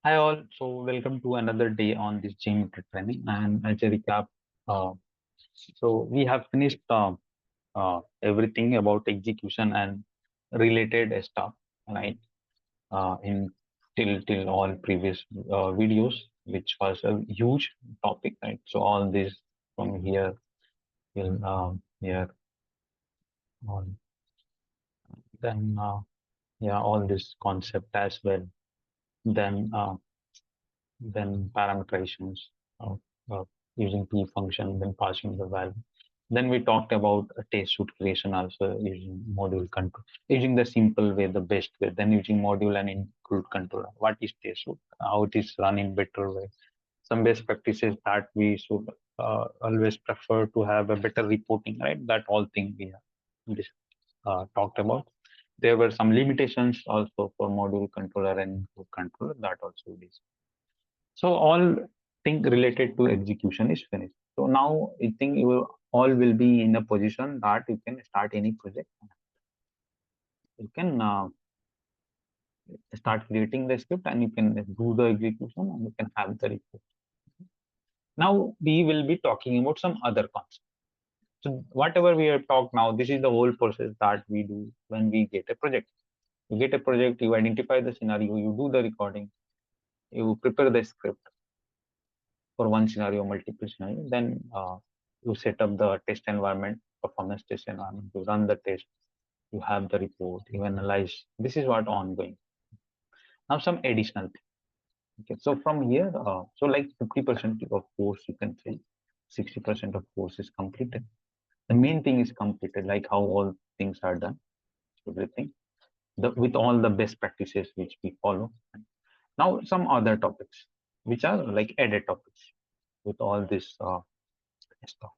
Hi all, so welcome to another day on this JMeter training. And as a recap, uh, so we have finished everything about execution and related stuff, right? In till all previous videos, which was a huge topic, right? So all this from here will here on, then yeah, all this concept as well. Then parameterizations of uh, using P function, then passing the value. Then we talked about a test suite creation also using module control, using the simple way, the best way, then using module and include controller. What is test suite? How it is run in better way. Some best practices that we should always prefer to have a better reporting, right? That all thing we have talked about. There were some limitations also for module controller and include controller that also is. So all thing related to execution is finished. So now I think you all will be in a position that you can start any project. You can start creating the script and you can do the execution and you can have the report. Now we will be talking about some other concepts. So whatever we have talked now, this is the whole process that we do when we get a project. You get a project, you identify the scenario, you do the recording, you prepare the script for one scenario, multiple scenario, then you set up the test environment, performance test environment, you run the test, you have the report, you analyze. This is what ongoing. Now some additional thing. Okay, so from here, so like 50% of course you can say, 60% of course is completed. The main thing is completed, like how all things are done, everything, with all the best practices which we follow. Now some other topics, which are like added topics with all this stuff.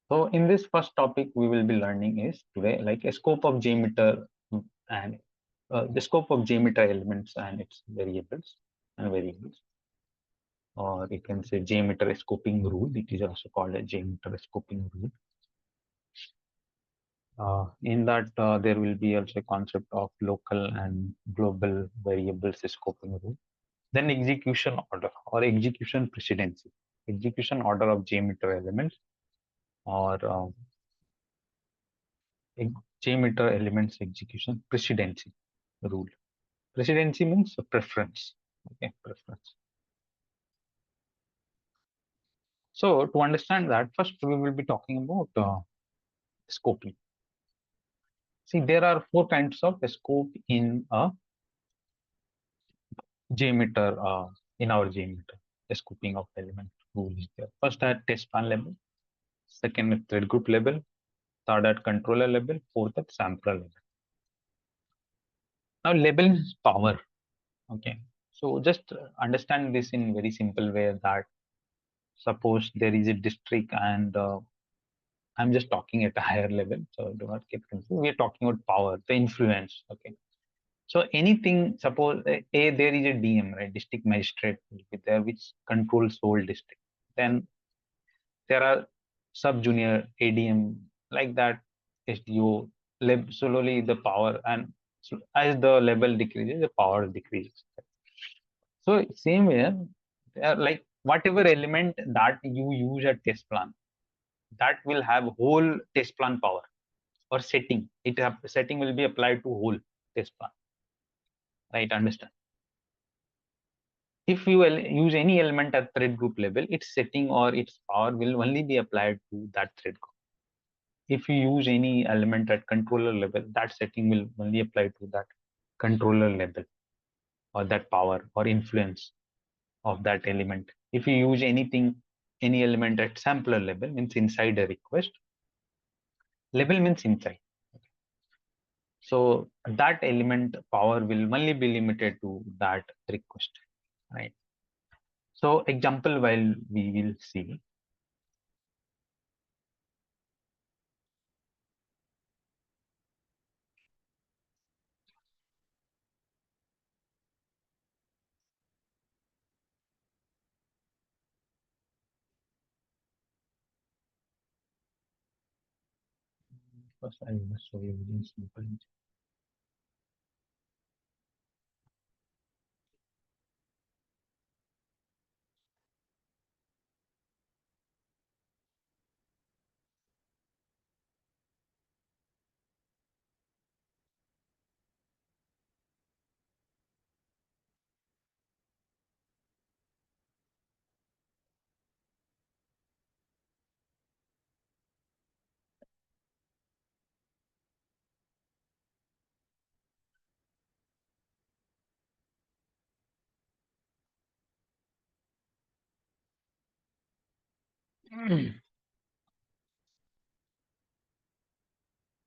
So in this first topic, we will be learning is today like a scope of JMeter and the scope of JMeter elements and its variables, or you can say JMeter scoping rule. It is also called a JMeter scoping rule. In that, there will be also a concept of local and global variables scoping rule. Then execution order or execution precedency, execution order of JMeter elements, or JMeter elements execution precedency rule. Precedency means a preference. Okay, preference. So to understand that, first we will be talking about scoping. See, there are four kinds of scope in a JMeter, in our JMeter. The scoping of element rule is there. First at test plan level, second at thread group level, third at controller level, fourth at sampler level. Now level is power. Okay, so just understand this in very simple way that suppose there is a district and I'm just talking at a higher level, so do not get confused. We are talking about power, the influence. Okay. So anything, suppose there is a DM, right? District magistrate will be there, which controls whole district. Then there are sub junior ADM like that, SDO, slowly the power, and so as the level decreases, the power decreases. So same way, like whatever element that you use at test plan, that will have whole test plan power or setting. Setting will be applied to whole test plan, right? Understand? If you use any element at thread group level, its setting or its power will only be applied to that thread group. If you use any element at controller level, that setting will only apply to that controller level or that power or influence of that element. If you use anything, any element at sampler level, means inside a request, level means inside. So that element power will only be limited to that request, right? So example while we will see. First, I will show you in simple.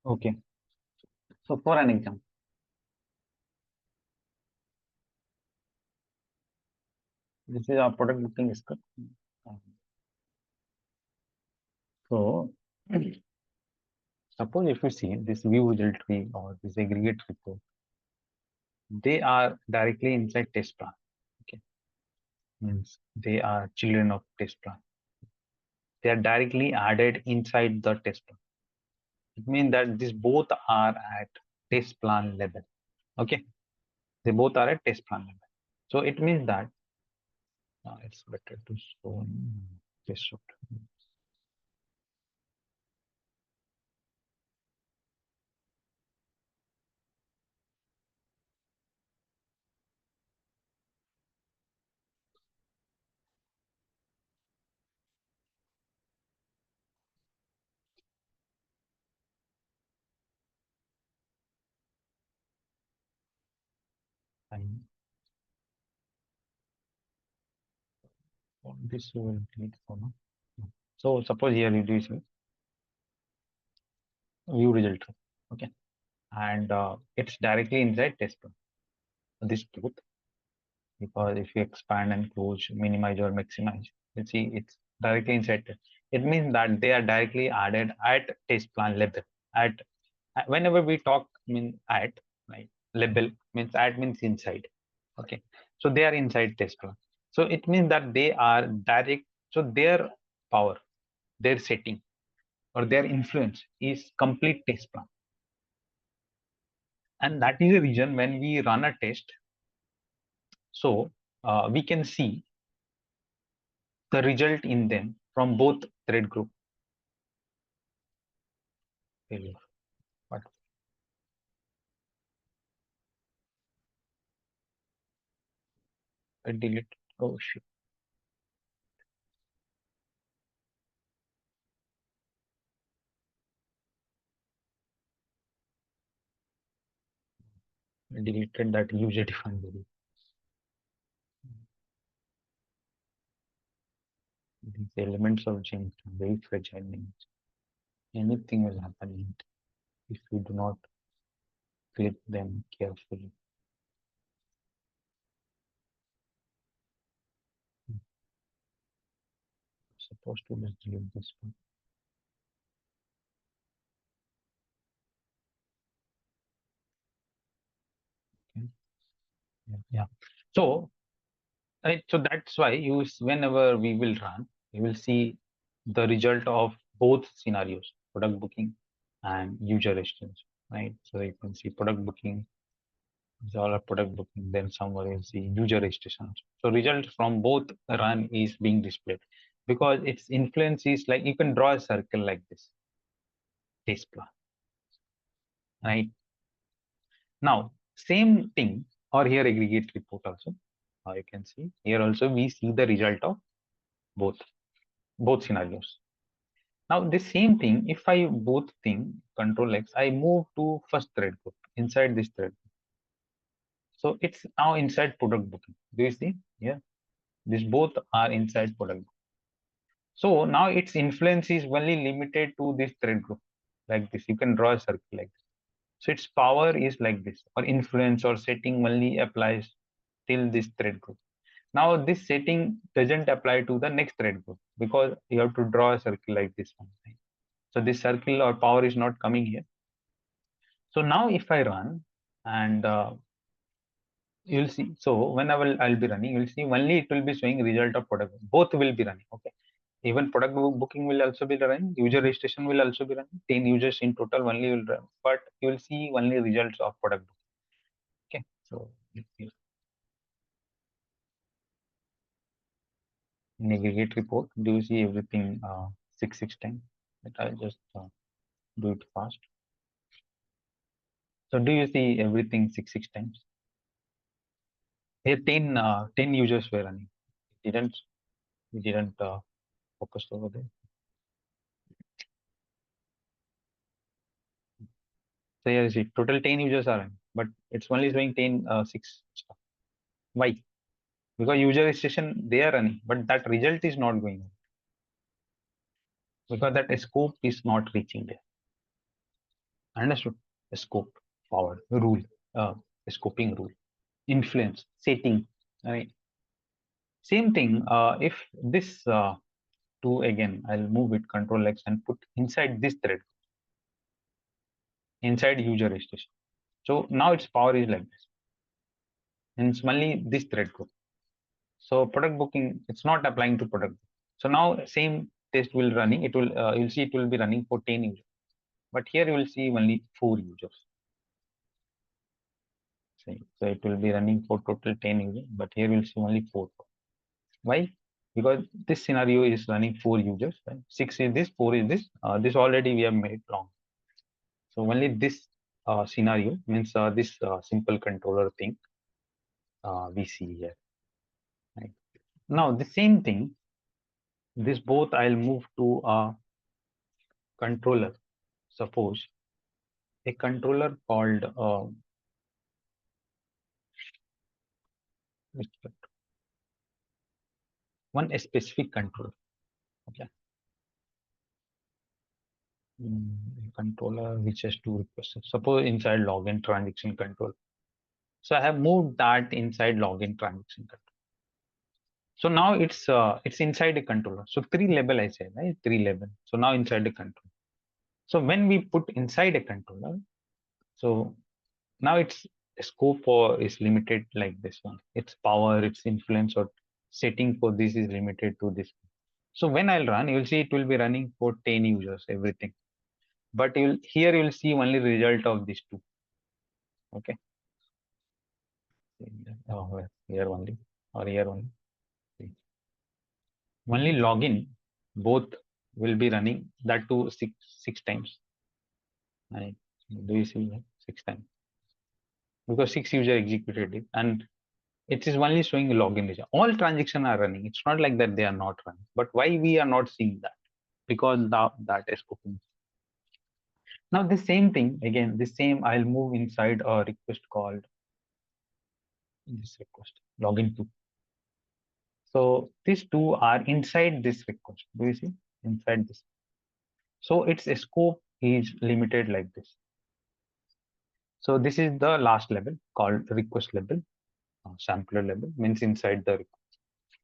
Okay. So for an example, this is our product booking script. So suppose if you see this view result tree or this aggregate report, they are directly inside test plan. Okay. Means they are children of test plan. They are directly added inside the test plan. It means that these both are at test plan level. Okay. They both are at test plan level. So it means that it's better to show in this shot. And this will need for now. So suppose here it is view result. Okay. And it's directly inside test plan. This both, because if you expand and close, minimize or maximize, you see it's directly inside test. It means that they are directly added at test plan level. At whenever we talk mean at like level means at means inside. Okay. So they are inside test plan. So it means that they are direct. So their power, their setting or their influence is complete test plan. And that is the reason when we run a test, so we can see the result in them from both thread group failure. But I delete. Oh shit! I deleted that user defined variable. These elements of change are very fragile names. Anything will happen if you do not click them carefully. Supposed to just delete this one. Okay. Yeah. So, so that's why whenever we will run, you will see the result of both scenarios, product booking and user resistance, right? So you can see product booking is all a product booking, then somewhere is the user registration. So result from both run is being displayed because its influence is like you can draw a circle like this, test plan, right? Now, same thing or here aggregate report also. You can see here also we see the result of both scenarios. Now the same thing, if I both thing control X, I move to first thread group inside this thread. So it's now inside product booking. Do you see? Yeah, these both are inside product. So now its influence is only limited to this thread group like this. You can draw a circle like this. So its power is like this, or influence or setting only applies till this thread group. Now this setting doesn't apply to the next thread group because you have to draw a circle like this one. So this circle or power is not coming here. So now if I run and you'll see, so when I'll be running, you'll see only it will be showing result of product. Both will be running. Okay. Even product booking will also be running. User registration will also be running. 10 users in total only will run, but you will see only results of product booking. Okay. So in aggregate report, do you see everything 6 times? I'll just do it fast. So do you see everything 6 times? Here 10 users were running. We didn't focus over there. So here you see total 10 users are running, but it's only showing 10 6 stuff. Why? Because user registration they are running, but that result is not going on. because that scope is not reaching there. Understood? Scope, power, rule, uh, scoping rule, influence, setting, right? Same thing. If this two again, I'll move it Control X and put inside this thread, inside user registration. So now its power is like this. And it's only this thread group. So product booking, it's not applying to product. So now same test will running. It will you'll see it will be running for 10 users. But here you will see only 4 users. So it will be running for total 10 users, but here we'll see only 4. Why? Because this scenario is running 4 users, right? 6 is this, 4 is this. This already we have made long. So only this scenario means this simple controller thing we see here. Right? Now the same thing, this both I'll move to a controller. Suppose a controller called one specific controller. Okay. Controller which has two requests. Suppose inside login transaction control. So I have moved that inside login transaction control. So now it's inside a controller. So 3 level I said, right? 3 level. So now inside the controller. So when we put inside a controller, so now its scope for is limited like this one. Its power, its influence or setting for this is limited to this. So when I'll run, you'll see it will be running for 10 users, everything. But here you'll see only result of these two. Okay. Oh, here only or here only. Only login, both will be running that to six times. Right? Do you see that? 6 times? Because 6 user executed it and it is only showing login result. All transactions are running. It's not like that they are not running. But why we are not seeing that? Because that is cooking. Now the same thing again, the same I'll move inside a request called this request login to. So these two are inside this request. Do you see? Inside this. So its scope is limited like this. So this is the last level called request level, sampler level means inside the request.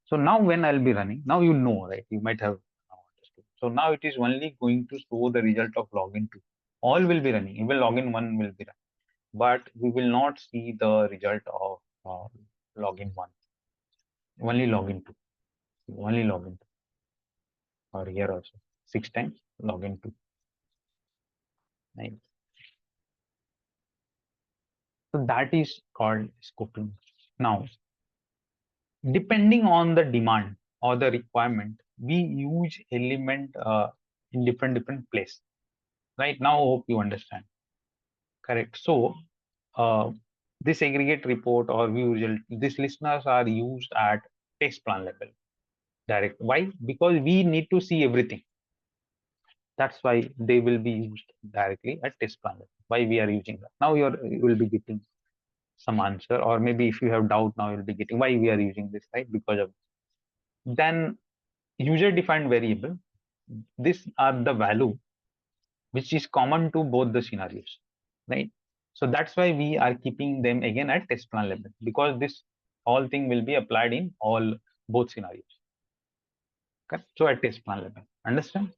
So now when I'll be running, now you know, right? You might have understood. So now it is only going to show the result of login two. All will be running. Even login one will be running, but we will not see the result of login one. Only login two. Only login two. Or here also 6 times login two. Right. So that is called scoping. Now, depending on the demand or the requirement, we use element in different place. Right now, hope you understand. Correct. So, this aggregate report or view result, these listeners are used at test plan level. Direct. Why? Because we need to see everything. That's why they will be used directly at test plan level. Why we are using that? Now you will be getting some answer, or maybe if you have doubt now you'll be getting why we are using this, right? Because of then user defined variable, these are the value which is common to both the scenarios, right? So that's why we are keeping them again at test plan level, because this all thing will be applied in all both scenarios. Okay, so at test plan level, understand?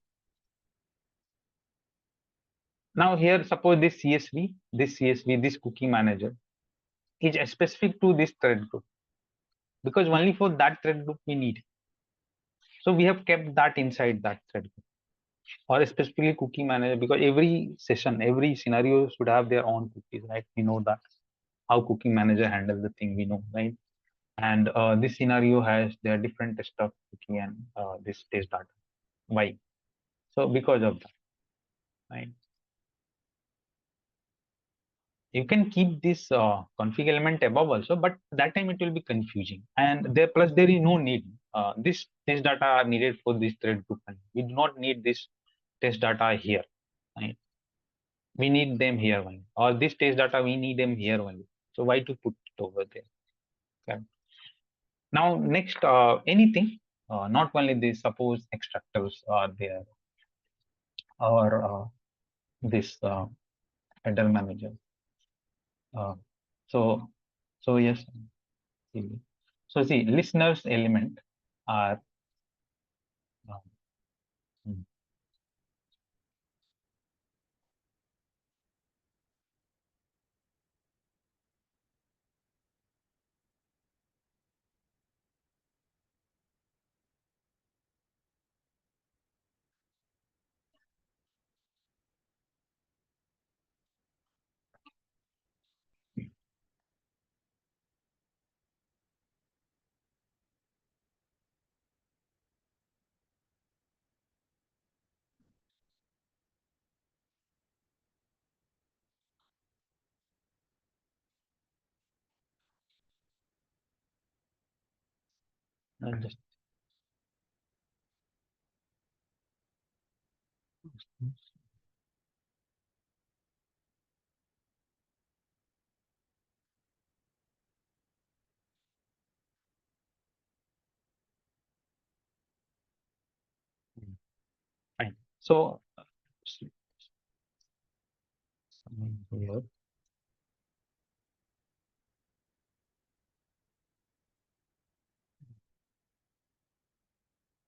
Now here suppose this csv this cookie manager is specific to this thread group, because only for that thread group we need. So we have kept that inside that thread group, or specifically cookie manager, because every session, every scenario should have their own cookies, right? We know that how cookie manager handles the thing, we know, right? And this scenario has their different test of cookie and this test data. Why? So because of that, right? You can keep this config element above also, but that time it will be confusing. And there plus there is no need. This test data are needed for this thread group. We do not need this test data here. Right? We need them here only, or this test data we need them here only. So why to put it over there? Okay. Now next anything, not only this. Suppose extractors are there. or this header manager. Uh, so, so yes. So see, listeners element are uh, mm, just fine. So here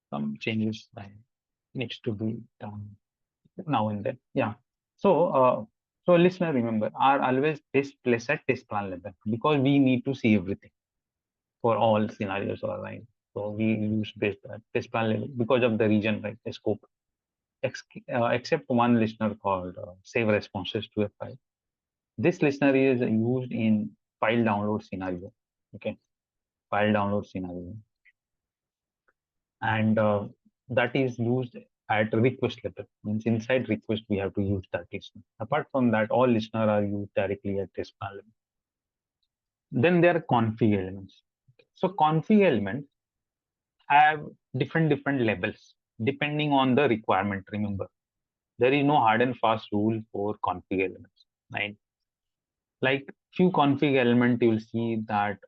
some changes that needs to be done now and then. Yeah. So so listener remember are always test place at test plan level because we need to see everything for all scenarios or right. So we use based test plan level because of the region, right? The scope. Except one listener called save responses to a file. This listener is used in file download scenario. Okay, file download scenario, and that is used at request level. Means inside request we have to use that listener. Apart from that, all listener are used directly at test plan level. Then there are config elements. So config elements have different levels depending on the requirement. Remember, there is no hard and fast rule for config elements. Right? Like few config element, you will see that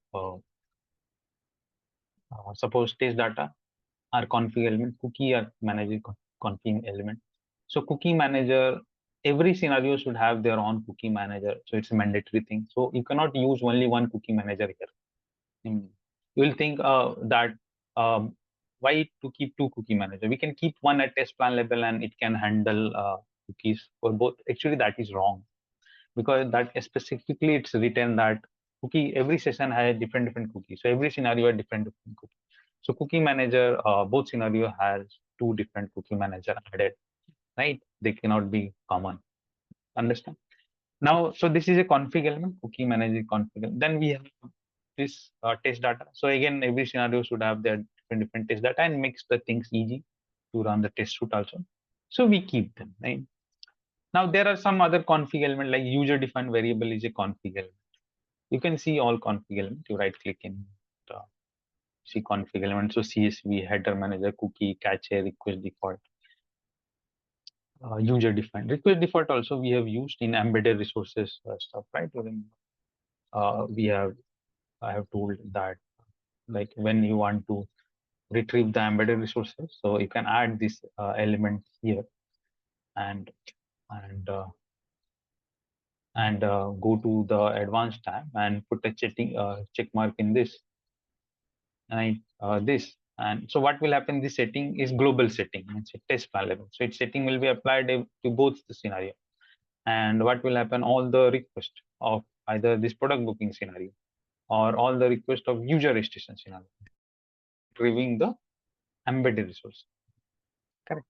suppose test data are config element, cookie are manager config element. So cookie manager, every scenario should have their own cookie manager. So it's a mandatory thing. So you cannot use only one cookie manager here. You will think that why to keep two cookie manager? We can keep one at test plan level and it can handle cookies for both. Actually, that is wrong because that specifically it's written that cookie every session has different cookies. So every scenario has different cookie. So cookie manager, both scenario has two different cookie manager added, right? They cannot be common. Understand? Now, so this is a config element, cookie manager config. Then we have this test data. So again, every scenario should have their different test data and makes the things easy to run the test suite also. So we keep them, right? Now there are some other config element like user defined variable is a config element. You can see all config element. You right click in the see config element. So CSV, header manager, cookie, cache, request default, user defined. Request default also we have used in embedded resources stuff, right? We have I have told that like when you want to retrieve the embedded resources, so you can add this element here and and uh, go to the advanced tab and put a check mark in this and this. And so what will happen? This setting is global setting. It's a test plan level. So its setting will be applied to both the scenario. And what will happen? All the request of either this product booking scenario or all the request of user registration scenario, retrieving the embedded resource. Correct.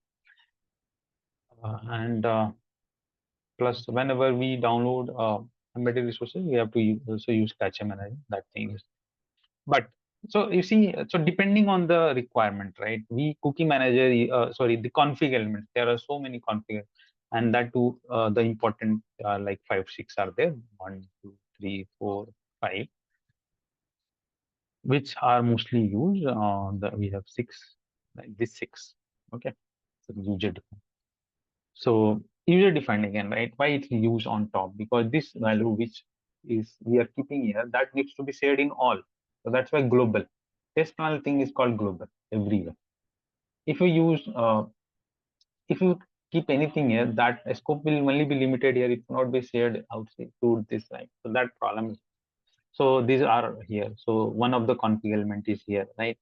And plus, whenever we download embedded resources, we have to also use cache manager. That thing is, but so you see, so depending on the requirement, right? We cookie manager, sorry, the config elements. There are so many config, and that too, the important like 5, 6 are there. 1, 2, 3, 4, 5, which are mostly used. We have 6, like this 6. Okay, so user defined. So user defined again, right? Why it's used on top? Because this value which is we are keeping here that needs to be shared in all. So that's why global. Test panel thing is called global everywhere. If you use if you keep anything here, that scope will only be limited here. It cannot be shared outside to this side. So that problem is. So these are here. So one of the config element is here, right?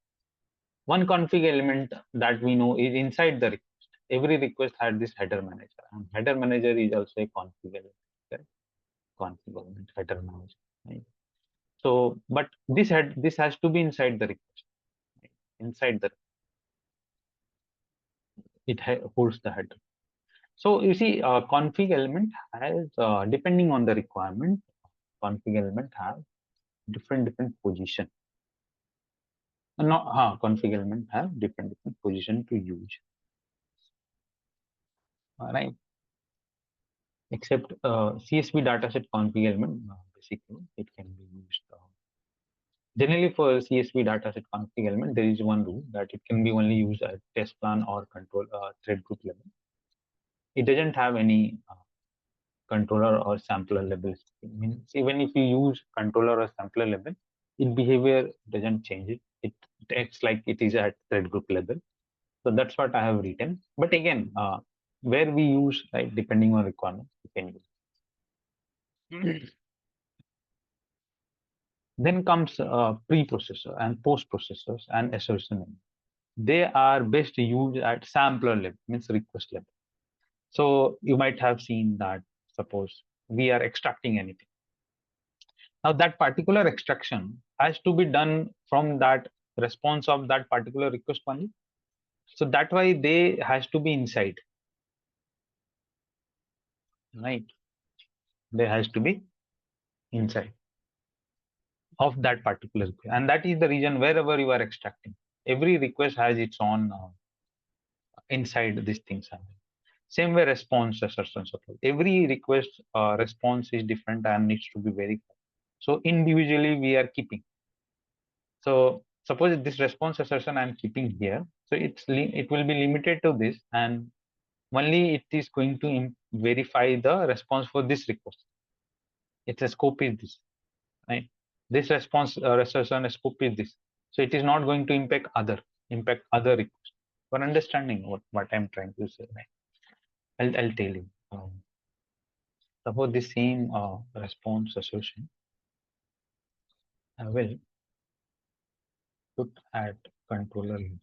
One config element that we know is inside the request. Every request had this header manager, and header manager is also a config element. Right? Config element, header manager. Right? So, but this has to be inside the request. Right? Inside the holds the header. So you see, config element has depending on the requirement, config element has different position. Not config element have different position to use. All right. Except CSV dataset config element, basically it can be used. Generally for CSV dataset config element, there is one rule that it can be only used at test plan or control thread group level. It doesn't have any controller or sampler level. It means even if you use controller or sampler level, its behavior doesn't change it. It acts like it is at thread group level. So that's what I have written. But again, where we use, right, depending on requirement, you can use. Then comes pre-processor and post-processors and assertion. They are best used at sampler level, means request level. So you might have seen that, suppose we are extracting anything. Now that particular extraction has to be done from that response of that particular request only. So that why they has to be inside, right? They has to be inside of that particular request. And that is the reason wherever you are extracting, every request has its own inside these things. Same way response assertion support. Every request response is different and needs to be verified. So individually we are keeping. So suppose this response assertion I'm keeping here. So it will be limited to this, and only it is going to verify the response for this request. Its scope is this, right? This response assertion scope is this. So it is not going to impact other requests. For understanding what I'm trying to say, right? I'll tell you. Suppose the same response assertion, I will put at controller level.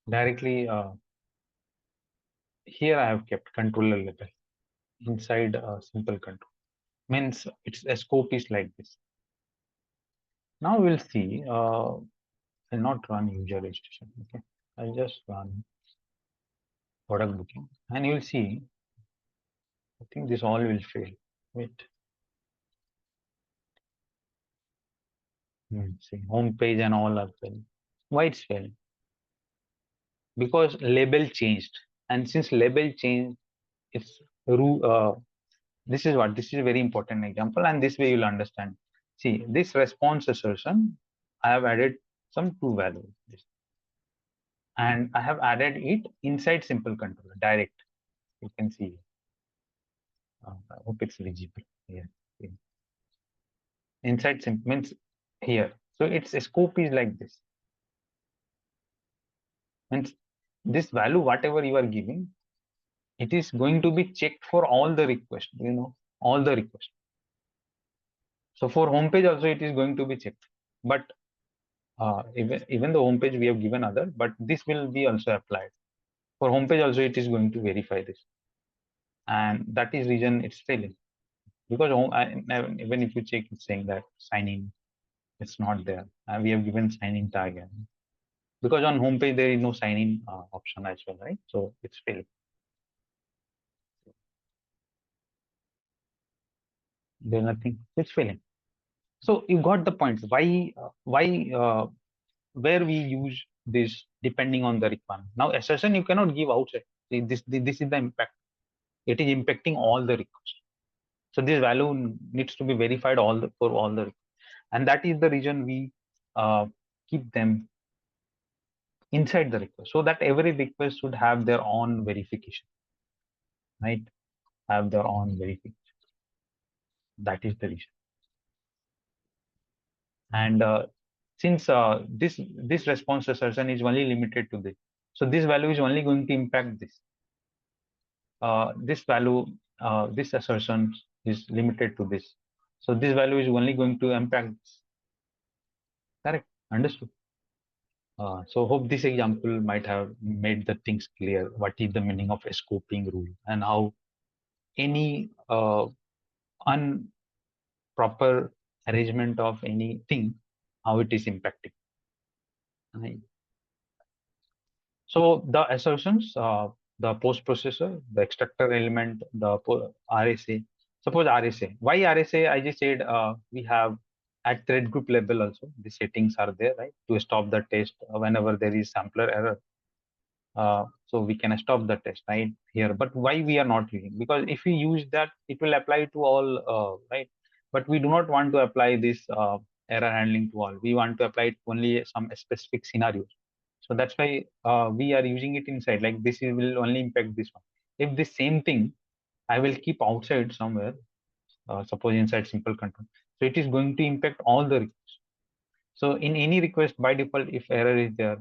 Directly here I have kept controller level inside a simple control. Means its scope is like this. Now we'll see. I'll not run user registration. Okay, I'll just run product booking, and you'll see. I think this all will fail. Wait. See, home page and all are failing. Why it's failing? Because label changed, and since label changed, it's this is a very important example, and this way you'll understand. See, this response assertion, I have added some two values, and I have added it inside simple controller direct. You can see. I hope it's visible here. Inside simple means here. So its scope is like this. Means this value, whatever you are giving, it is going to be checked for all the requests. All the requests. So for homepage also it is going to be checked, but even the homepage we have given other, but this will be also applied for homepage also. It is going to verify this, and that is reason it's failing, because even if you check, it's saying that sign in, it's not there, and we have given sign in tag, because on homepage there is no sign in option as well, right? So it's failing. There's nothing. It's failing. So you got the points. Why where we use this depending on the requirement. Now assertion you cannot give outside. See, this is the impact. It is impacting all the requests. So this value needs to be verified for all the requests. And that is the reason we keep them inside the request, so that every request should have their own verification, right? Have their own verification. That is the reason. And since this response assertion is only limited to this, so this value is only going to impact this. this value, this assertion is limited to this. So this value is only going to impact this. Correct? Understood? So hope this example might have made the things clear. What is the meaning of a scoping rule and how any improper arrangement of anything, how it is impacting. Right. So the assertions, the post processor, the extractor element, the RSA. Suppose RSA. Why RSA? I just said we have at thread group level also the settings are there, right, to stop the test whenever there is sampler error. So we can stop the test right here. But why we are not using? Because if we use that, it will apply to all, right? But we do not want to apply this error handling to all. We want to apply it only some specific scenarios. So that's why we are using it inside. Like this will only impact this one. If the same thing I will keep outside somewhere, suppose inside simple control, so it is going to impact all the requests. So in any request by default, if error is there,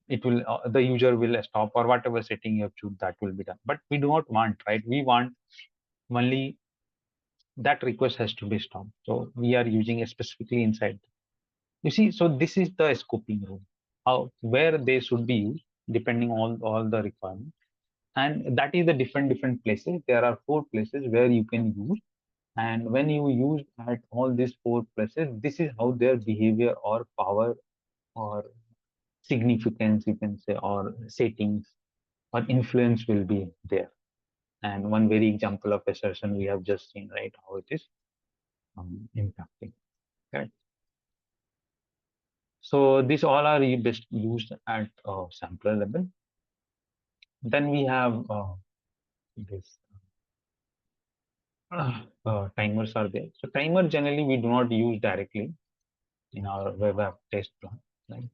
it will the user will stop or whatever setting you have choose, that will be done. But we do not want, right? We want only that request has to be stopped. So we are using it specifically inside. You see, so this is the scoping rule, how where they should be used depending on all the requirements. And that is the different places. There are 4 places where you can use. And when you use at all these 4 places, this is how their behavior or power or significance, you can say, or settings or influence will be there. And one very example of assertion we have just seen, right, how it is impacting. Right. So these all are best used at sampler level. Then we have this timers are there. So timer generally we do not use directly in our web app test plan. Right?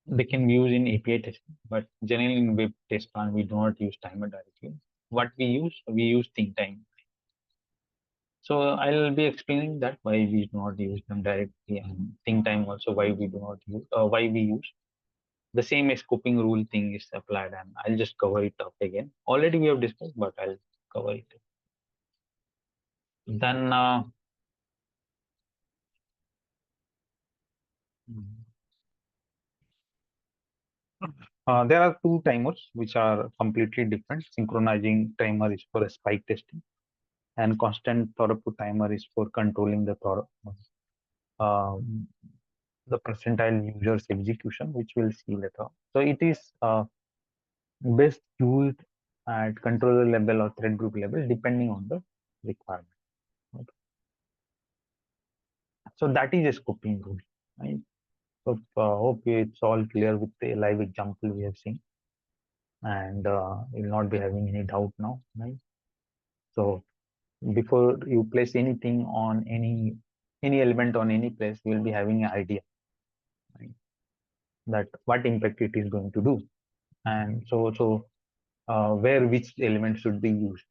They can be used in API testing, but generally in web test plan we do not use timer directly. What we use think time. So I'll be explaining that why we do not use them directly, and think time also why we do not use, why we use the same scoping rule thing is applied, and I'll just cover it up again. Already we have discussed, but I'll cover it. Then there are 2 timers which are completely different. Synchronizing timer is for spike testing, and constant throughput timer is for controlling the the percentile user's execution, which we'll see later. So it is best used at controller level or thread group level, depending on the requirement. Okay. So that is a scoping rule, right? So hope it's all clear with the live example we have seen, and you'll not be having any doubt now, right? So before you place anything on any element on any place, you will be having an idea, right, that what impact it is going to do, and so where which element should be used.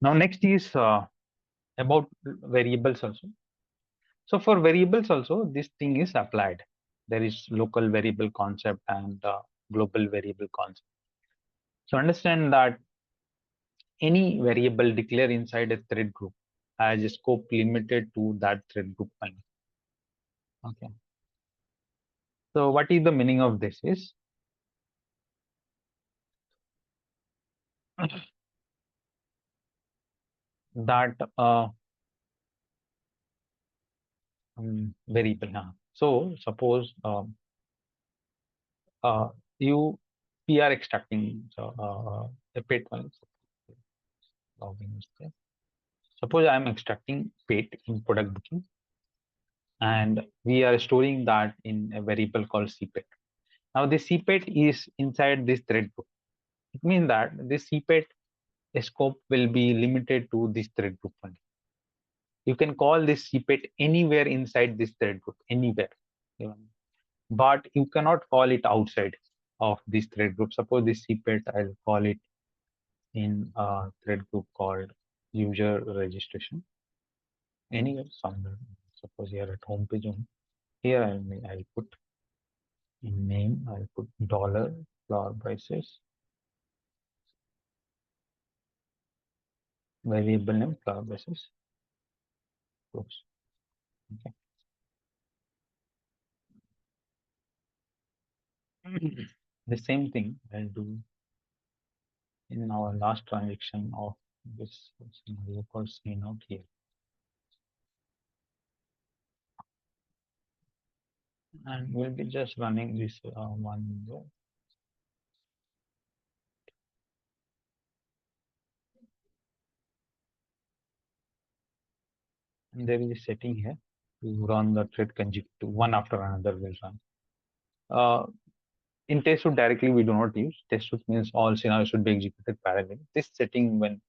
Now next is about variables also. So for variables also, this thing is applied. There is local variable concept and global variable concept. So understand that any variable declared inside a thread group has a scope limited to that thread group only. Okay. So what is the meaning of this is that variable. So suppose uh, you we are extracting a pet one. Suppose I am extracting pet in product booking, and we are storing that in a variable called cpet. Now the cpet is inside this thread group. It means that this cpet scope will be limited to this thread group only. You can call this cpet anywhere inside this thread group, anywhere. But you cannot call it outside of this thread group. Suppose this cpet, I'll call it in a thread group called user registration. Anywhere, somewhere. Suppose here at home page only. Here I'll put In name, I'll put dollar flower prices. Variable name flower prices. Close. Okay. The same thing I'll do in our last transaction of this scenario called sign out here. And we'll be just running this one window. And there is a setting here to run the thread consecutive, one after another will run. In test suite directly we do not use. Test suite means all scenarios should be executed parallelly. This setting when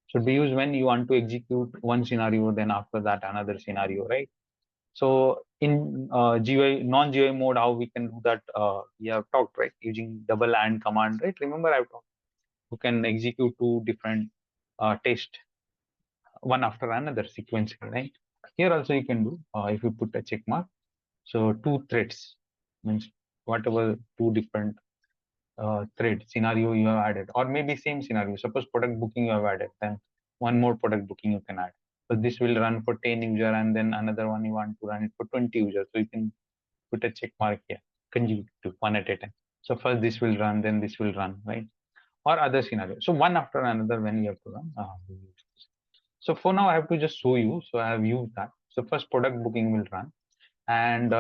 should be used when you want to execute one scenario, then after that another scenario, right? So in GUI, non-GUI mode, how we can do that? We have talked, right? Using double and command, right? Remember I've talked. You can execute two different tests one after another sequentially, right? Here also you can do if you put a check mark. So two threads means whatever two different thread scenario you have added, or maybe same scenario. Suppose product booking you have added, then one more product booking you can add. So this will run for 10 user, and then another one you want to run it for 20 users. So you can put a check mark here, consecutive one at a time. So first this will run, then this will run, right? Or other scenario. So one after another when you have to run. So for now I have to just show you. So I have used that. So first product booking will run, and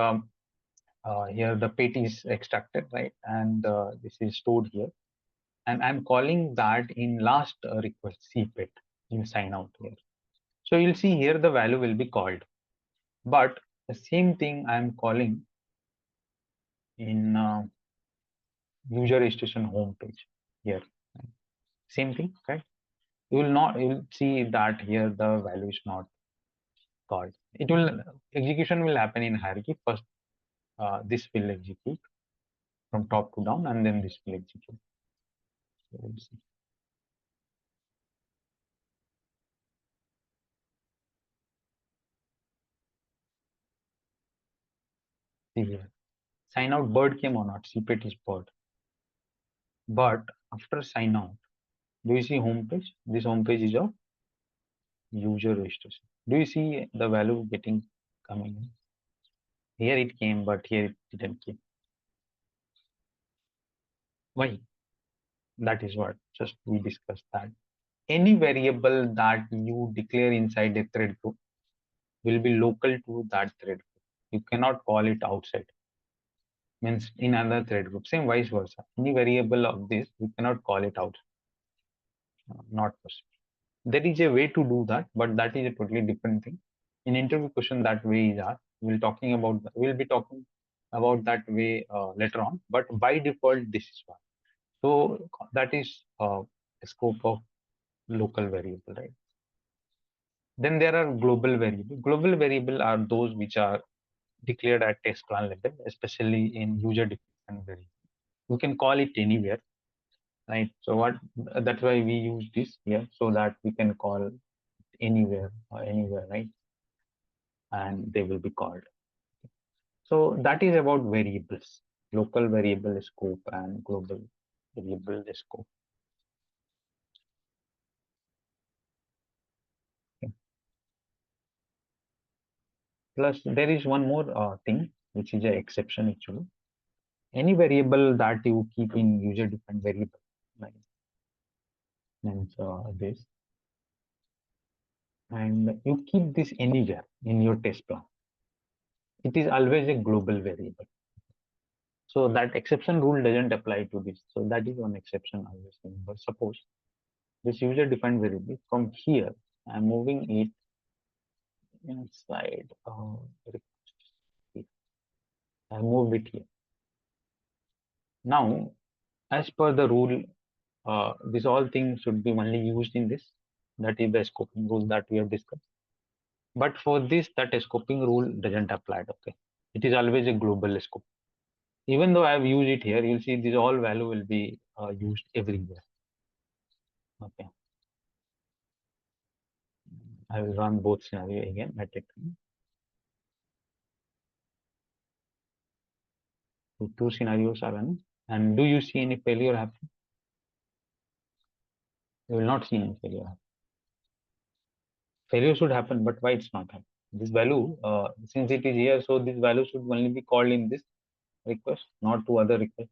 here the PT is extracted, right? And this is stored here. And I'm calling that in last request CPET in sign out here. So you'll see here the value will be called, but the same thing I'm calling in user registration home page here. Same thing, right? You will see that here the value is not called. It will execution will happen in hierarchy. First, this will execute from top to down, and then this will execute. So we'll see here. Sign out bird came or not? CPET is bird. But after sign out, do you see home page? This home page is of user registration. Do you see the value getting coming in? Here it came, but here it didn't came. Why? That is what just we discussed that. Any variable that you declare inside a thread group will be local to that thread group. You cannot call it outside. Means in another thread group. Same vice versa. Any variable of this, you cannot call it out. Not possible. There is a way to do that, but that is a totally different thing. In interview question, that way is asked. We'll be talking about that way later on. But by default, this is one. So that is a scope of local variable, right? Then there are global variable. Global variable are those which are declared at test plan level, especially in user defined variable. You can call it anywhere, right? So that's why we use this here, so that we can call anywhere or anywhere, right? And they will be called. So that is about variables, local variable scope and global variable scope. Okay. Plus there is one more thing, which is an exception actually. Any variable that you keep in user defined variable, like means this, and you keep this anywhere in your test plan, it is always a global variable. So that exception rule doesn't apply to this. So that is one exception I was saying. But suppose this user defined variable from here, I'm moving it inside. I moved it here. Now, as per the rule, this all things should be only used in this. That is the scoping rule that we have discussed. But for this, that scoping rule doesn't apply. Okay, it is always a global scope. Even though I have used it here, you'll see this all value will be used everywhere. Okay, I will run both scenario again at a time So two scenarios are running. And do you see any failure happen? You will not see any failure happen. Failure should happen, but why it's not happening? This value, since it is here, so this value should only be called in this request, not to other requests.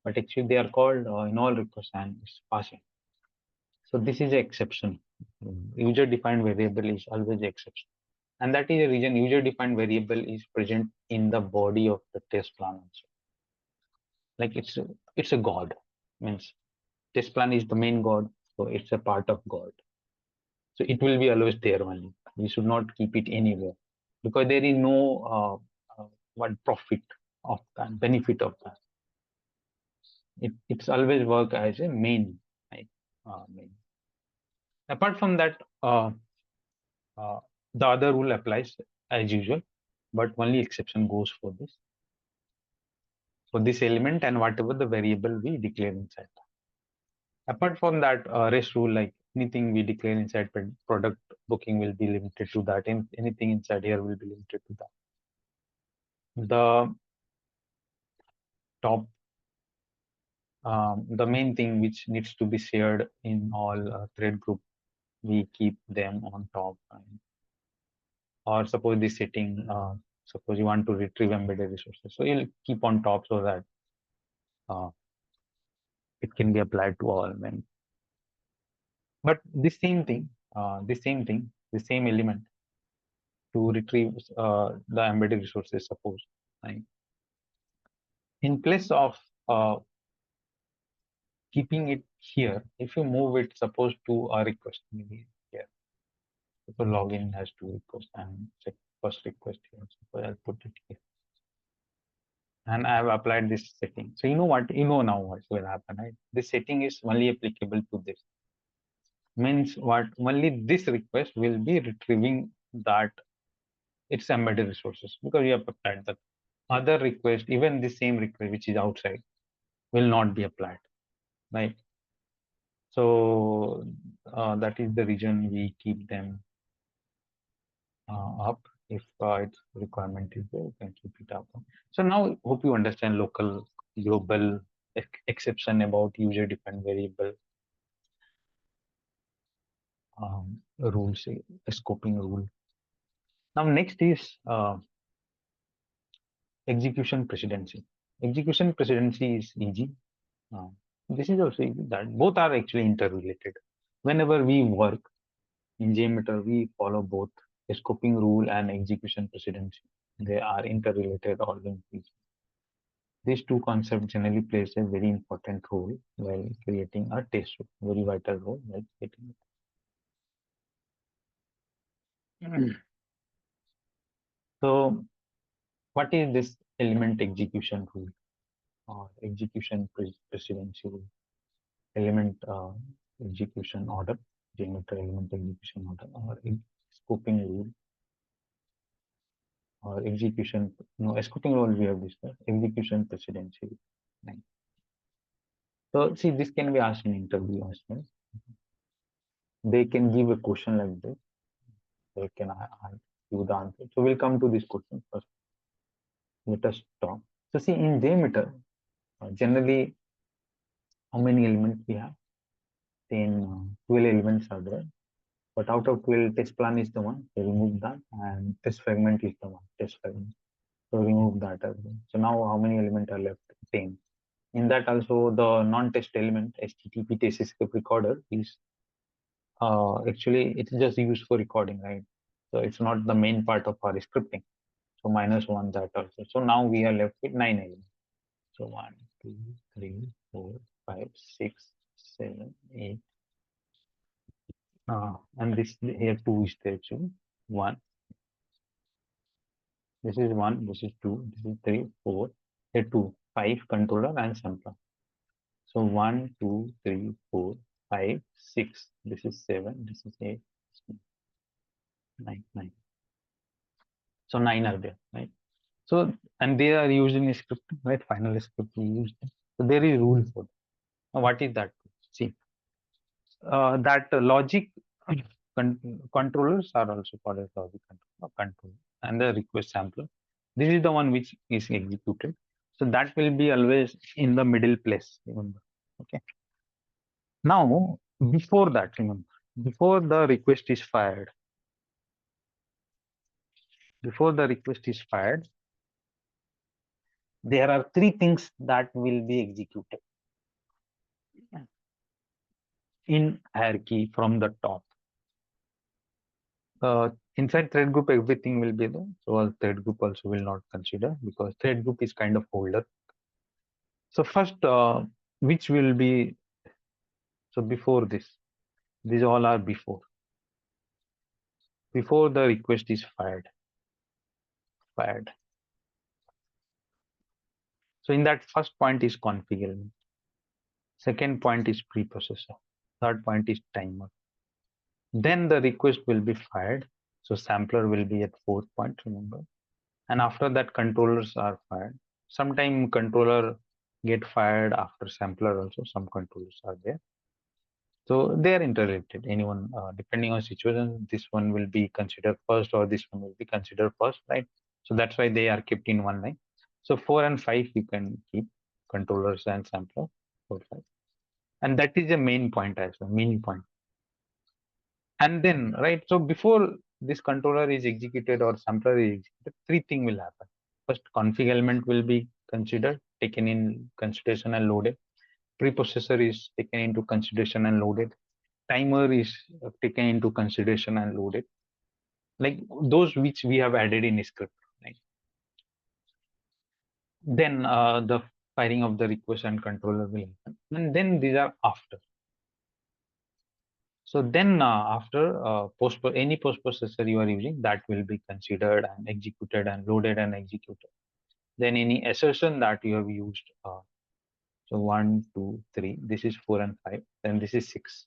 But actually, they are called in all requests and it's passing. So this is an exception. User-defined variable is always the exception. And that is a reason user-defined variable is present in the body of the test plan also. Like it's a god. Means test plan is the main god, so it's a part of god. So it will be always there only. We should not keep it anywhere because there is no what profit of that, benefit of that. It's always work as a main, right? Main. Apart from that, uh, the other rule applies as usual, but only exception goes for this element and whatever the variable we declare inside. Apart from that, rest rule, like anything we declare inside product booking will be limited to that, and anything inside here will be limited to that. The top, the main thing which needs to be shared in all thread group, we keep them on top. Or suppose this setting, suppose you want to retrieve embedded resources, so you'll keep on top so that it can be applied to all men. But the same thing, the same element to retrieve the embedded resources, suppose, right? In place of keeping it here, if you move it, suppose to a request, maybe here. So login has two requests and check first request here. So I'll put it here. And I have applied this setting. So you know what, now what will happen, right? This setting is only applicable to this. Means what, only this request will be retrieving that it's embedded resources because you have applied that. Other request, even the same request which is outside, will not be applied, right? So that is the reason we keep them up. If its requirement is there, you can keep it up. So now hope you understand local, global exception about user-defined variable rules, scoping rule. Now next is execution precedency. Execution precedency is easy. This is also easy, that both are actually interrelated. Whenever we work in JMeter, we follow both scoping rule and execution precedency. They are interrelated always. These two concepts generally plays a very important role while creating a test suite, very vital role while creating it. So what is this element execution rule or execution precedency rule? Element execution order, JMeter element execution order, or scoping rule, or execution, no, scoping rule we have discussed, execution precedency. Right. So see, this can be asked in interview as well. They can give a question like this. They can give the answer. So we'll come to this question first. Let us talk. So see, in JMeter, generally, how many elements we have? 10, 12 elements are there. But out of 12, test plan is the one. So remove that, and test fragment is the one. Test fragment. So remove that as well. So now how many elements are left? 10. In that also the non-test element HTTP test escape recorder is actually it's just used for recording, right? So it's not the main part of our scripting. So -1 that also. So now we are left with 9 elements. So 1, 2, 3, 4, 5, 6, 7, 8. And this here 2 is there actually. 1. This is 1. This is 2. This is 3, 4. Here 2, 5 controller and sampler. So 1, 2, 3, 4, 5, 6. This is 7. This is 8. 9, 9. So 9 are there, right? So, and they are used in script, right? Final script we use them. So there is rule for that. Now, what is that? See, that logic controllers are also called as logic controller, and the request sampler. This is the one which is executed. So that will be always in the middle place, remember. Okay. Now, before that, remember, before the request is fired, before the request is fired, there are three things that will be executed in hierarchy from the top. Inside thread group, everything will be there. So all thread group also will not consider because thread group is kind of older. So first, which will be, so before this, these all are before the request is fired. So in that first point is configure. Second point is preprocessor. Third point is timer. Then the request will be fired. So sampler will be at fourth point, remember. And after that, controllers are fired. Sometime controller get fired after sampler also. Some controllers are there. So they are interrelated. Anyone, depending on situation, this one will be considered first or this one will be considered first, right? So that's why they are kept in one line. So 4 and 5 you can keep controllers and sampler 4, 5. And that is the main point as well, main point. And then, right, so before this controller is executed or sampler is executed, three things will happen. First, config element will be considered, taken in consideration and loaded. Preprocessor is taken into consideration and loaded. Timer is taken into consideration and loaded. Like those which we have added in script, right? Then the firing of the request and controller will happen. And then these are after. So then after any post processor you are using, that will be considered and executed and loaded and executed. Then any assertion that you have used, so 1, 2, 3, this is 4 and 5, then this is 6.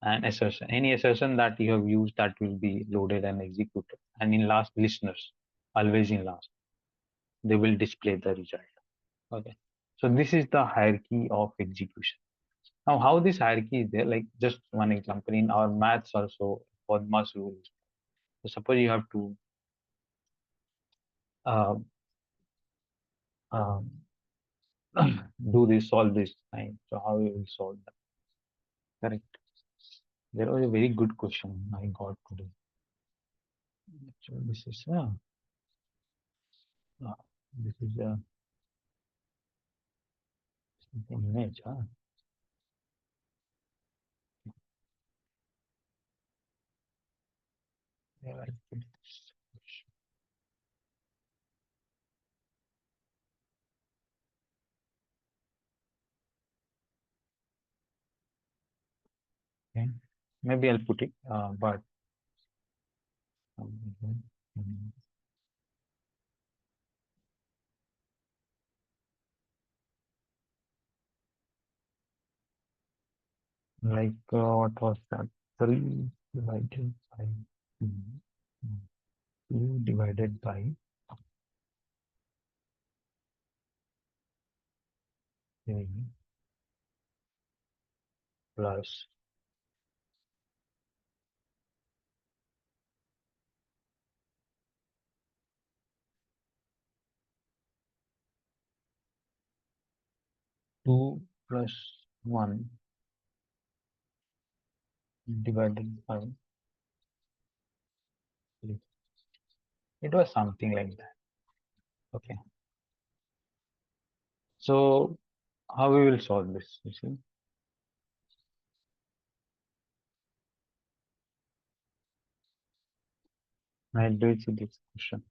And assertion, any assertion that you have used, that will be loaded and executed. And in last, listeners, always in last, they will display the result. Okay. So this is the hierarchy of execution. Now, how this hierarchy is there, like just one example in our maths also, Podmas rules. So suppose you have to uh, um, do this, solve this, right? So how you will solve that? Correct. There was a very good question I got today. So this is uh, this is image. Yeah, I put this question. Okay. Maybe I'll put it, but um, like what was that? 3 divided by 2 divided by 3 plus 2 plus 1 divided by 3. It was something like that. Okay. So how we will solve this? You see, I do see this question.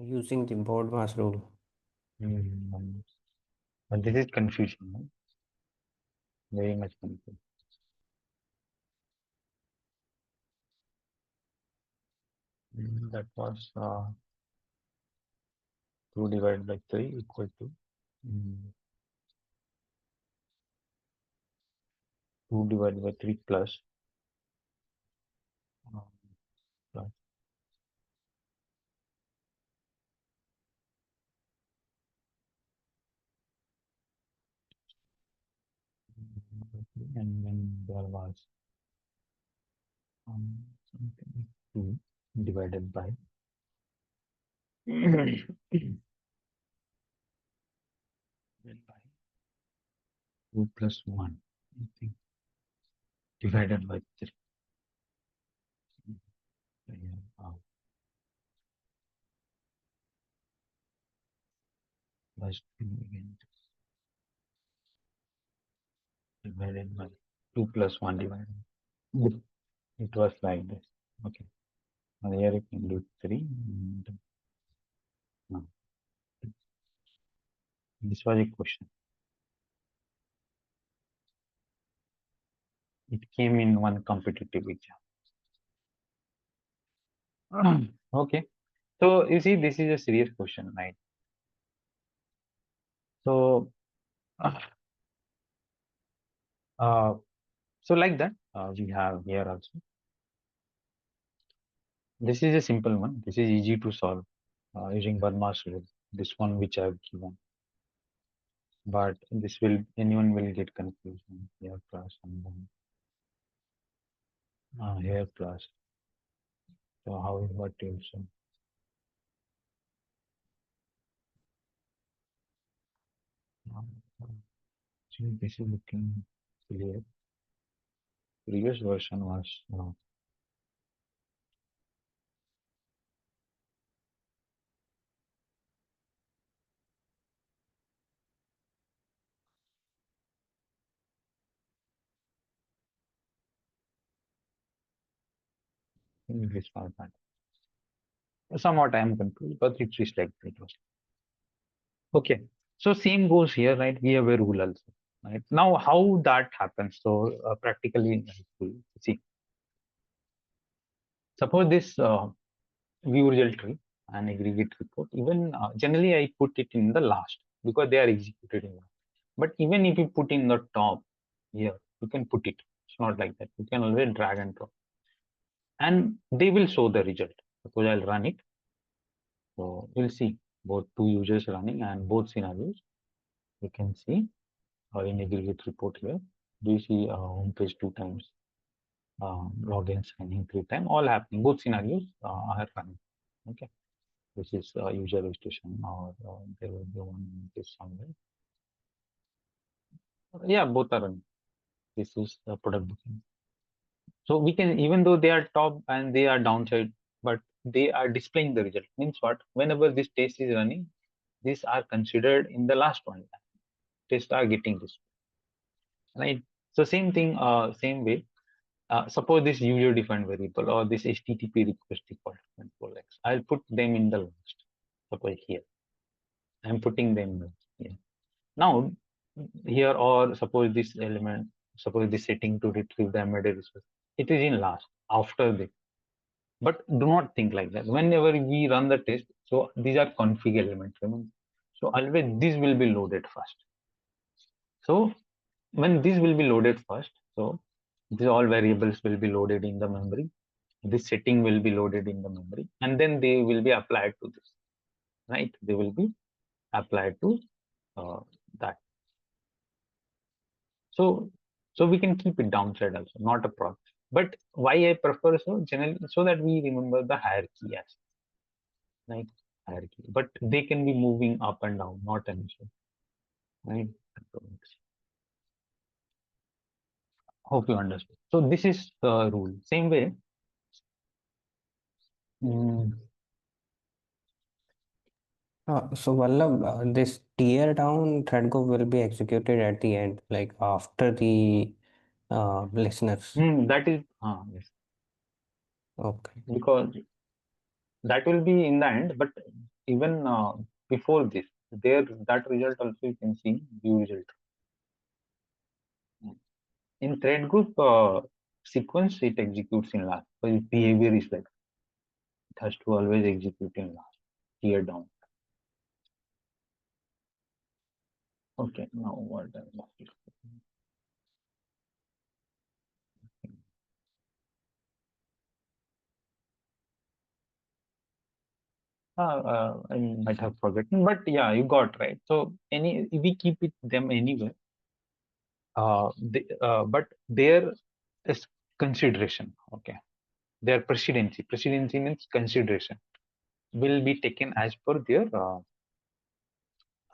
Using the board mass rule. But this is confusion, no? Very much confusion. That was 2 divided by 3 equal to 2 divided by 3 plus, uh, plus and then there was something 2 divided by Divided by 2 plus 1, I think, divided by 3. Yeah, plus 2 again, divided by 2 plus 1 divided. It was like this. Okay. Now here you can do 3. And, no. This was a question. It came in one competitive exam. Okay. So you see, this is a serious question, right? So, uh, uh, so like that, we have here also. This is a simple one. This is easy to solve using Verma's rule. This one which I have given, but this will anyone will get confusion here plus and then here plus. So how is what you so? See, this is looking clear. Previous version was English format. Somewhat I am confused, but it is like it was. Okay. So same goes here, right? We have a rule also, right? Now how that happens? So practically, see, suppose this view result tree and aggregate report. Even generally I put it in the last because they are executed in last. But even if you put in the top here, you can put it. It's not like that. You can always drag and drop, and they will show the result. Suppose I'll run it. So we'll see both two users running and both scenarios. You can see in aggregate report here. Do you see home page 2 times, login signing 3 times, all happening. Both scenarios are running. Okay, this is user registration or there will be one this somewhere. Yeah, both are running. This is the product booking. So we can, even though they are top and they are downside, but they are displaying the result. Means what? Whenever this test is running, these are considered in the last one. Tests are getting this, right? So same thing, same way. Suppose this user defined variable or this HTTP request default control X. I'll put them in the last. Suppose here, I'm putting them here. Now here, or suppose this element, suppose this setting to retrieve the embedded resource, it is in last after this. But do not think like that. Whenever we run the test, so these are config elements. Remember? So always this will be loaded first. So when this will be loaded first, so these all variables will be loaded in the memory. This setting will be loaded in the memory, and then they will be applied to this. Right? They will be applied to that. So so we can keep it downside also, not a problem. But why I prefer so generally so that we remember the hierarchy as right hierarchy. But they can be moving up and down, not an issue. Right? Hope you understood. So this is the rule. Same way. Mm, So Vallabh, this tear down thread group will be executed at the end, like after the listeners. that is yes, Okay. because that will be in the end. But even before this, there that result also you can see view result. In thread group sequence, it executes in last. So its behavior is like it has to always execute in last. Tear down. Okay, now what I lost. I might have forgotten, but yeah, you got right. So any we keep it them anywhere. But there is consideration. Okay, their precedency. Precedency means consideration. will be taken as per their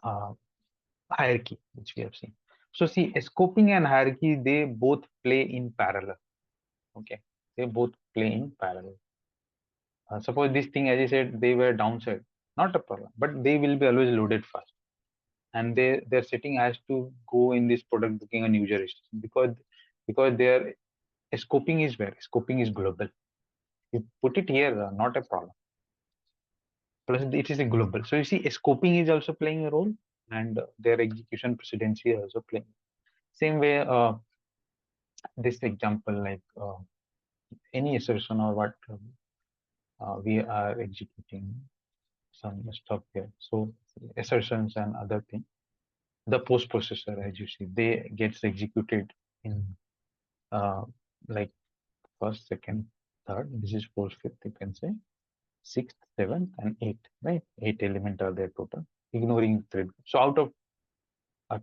uh, hierarchy, which we have seen. So see, scoping and hierarchy, they both play in parallel. Okay, they both play in parallel. Suppose this thing, as I said, they were downside, not a problem, but they will be always loaded fast, and their setting has to go in this product booking and user registration, because their scoping is where scoping is global. You put it here, not a problem. Plus, it is a global. So you see, scoping is also playing a role, and their execution precedency is also playing. Same way, this example, like any assertion or what we are executing some stuff here. So assertions and other things. The post processor, as you see, they gets executed in uh, like first, second, third. This is fourth, fifth. You can say sixth, seventh, and eighth. Right? 8 elements are there total, ignoring thread. So out of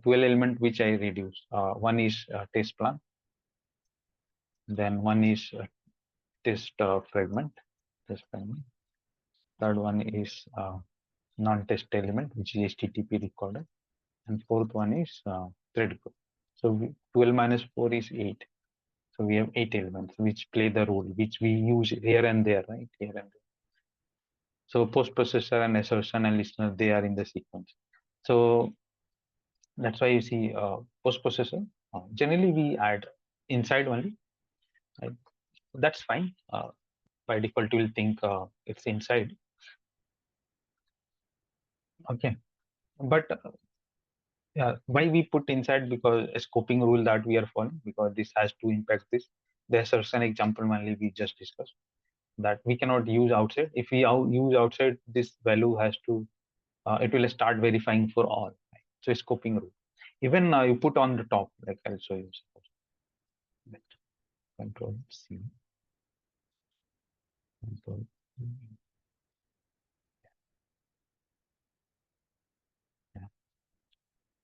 12 element which I reduce, one is test plan, then one is test fragment, test fragment. Third one is non-test element, which is HTTP recorder, and fourth one is thread group. So 12 minus 4 is 8. So we have 8 elements which play the role, which we use here and there, right? Here and there. So post processor and assertion and listener, they are in the sequence. So that's why you see post processor. Generally, we add inside only. Right? That's fine. By default, you will think it's inside. Okay, but yeah, why we put inside? Because a scoping rule that we are following, because this has to impact this. The assertion example only we just discussed, that we cannot use outside. If we use outside, this value has to it will start verifying for all. Right? So scoping rule. Even you put on the top, like I'll show you. Suppose. Control C. Control. Yeah.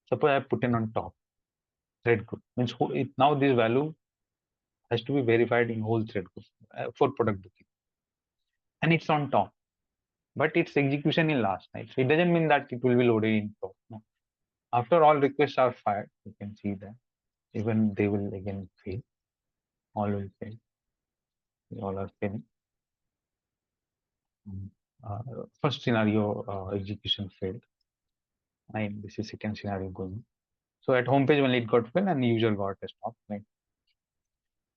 Suppose I put in on top thread group, means now this value has to be verified in whole thread group for product booking, and it's on top, but its execution in last. Right? So it doesn't mean that it will be loaded in top. No. After all requests are fired, you can see that even they will again fail. All will fail. They all are failing. First scenario, execution failed. Right? This is second scenario going. So at home page only it got failed and the user got a stop. Right?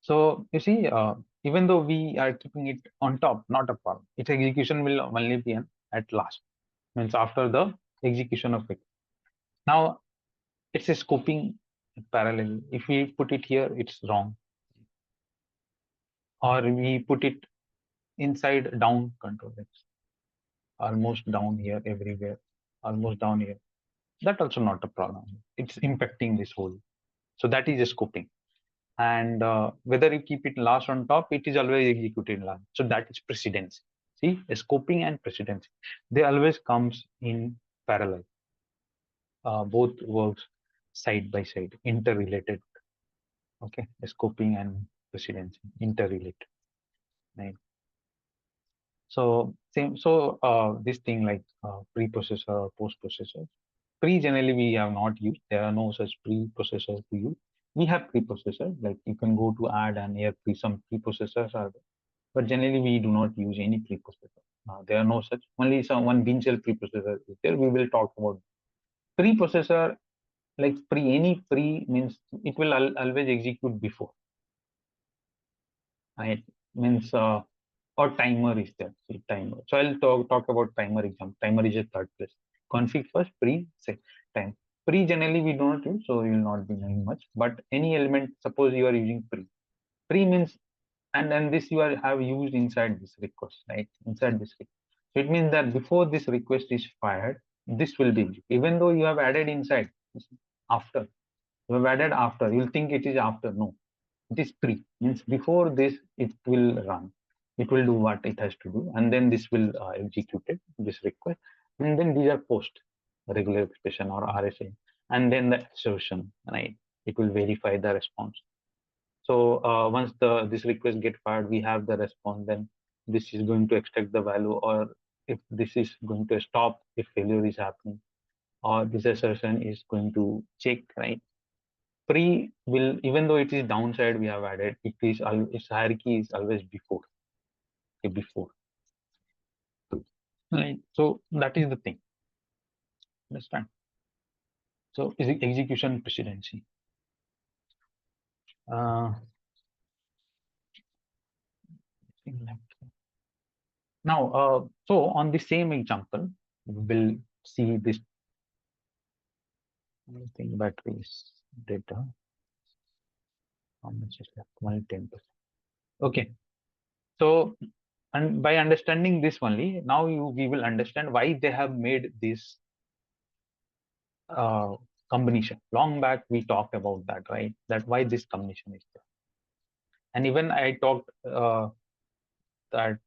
So you see, even though we are keeping it on top, not a problem. Its execution will only be at last, means after the execution of it. Now it's a scoping parallel. If we put it here, it's wrong. Or we put it inside down control. It's almost down here everywhere, almost down here. That also not a problem. It's impacting this whole. So that is a scoping. And whether you keep it last on top, it is always executed last. So that is precedence. See, scoping and precedence, they always comes in parallel. Both works side by side, interrelated. Okay, scoping and precedence, interrelated. Right. So same. So this thing like pre-processor or post-processor. Pre generally we have not used. There are no such pre-processors to use. We have preprocessor, like you can go to add and here some preprocessors are there, but generally we do not use any preprocessor. There are no such. Only some one bin shell preprocessor is there. We will talk about preprocessor. Like any pre means it will always execute before. Right? Means or timer is there. See, timer. So I'll talk about timer example. Timer is a third place. Config first, pre, say time. Pre generally we do not use, so you will not be knowing much. But any element, suppose you are using pre. Pre means and then this you have used inside this request, right? Inside this request. So it means that before this request is fired, this will be even though you have added inside after. You have added after. You'll think it is after. No, it is pre, means before this it will run, it will do what it has to do, and then this will execute it, this request, and then these are post regular expression or RSA, and then the assertion, right? It will verify the response. So once this request get fired, we have the response, then this is going to extract the value or if this is going to stop, if failure is happening, or this assertion is going to check, right? Pre will, even though it is downside we have added, it is its hierarchy is always before. Okay, before. Right. So that is the thing. Understand? So is it execution precedency? Uh, Now, so on the same example, we'll see this thing batteries data. How much is left? Only 10%. Okay. So, and by understanding this only, now we will understand why they have made this uh, combination. Long back we talked about that, right? That why this combination is there. And even I talked that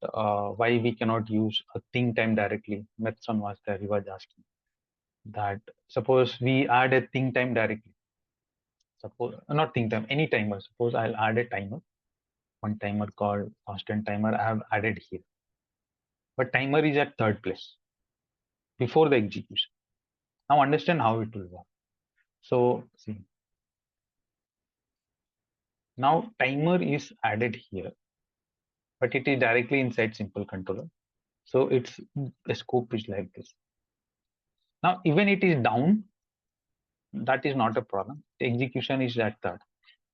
why we cannot use a think time directly. Metson was there, he was asking that suppose we add a think time directly. Suppose not think time, any timer. Suppose I'll add a timer, one timer called constant timer I have added here. But timer is at third place before the execution. Now understand how it will work. So see, now timer is added here, but it is directly inside simple controller. So its the scope is like this. Now even it is down, that is not a problem. The execution is at third.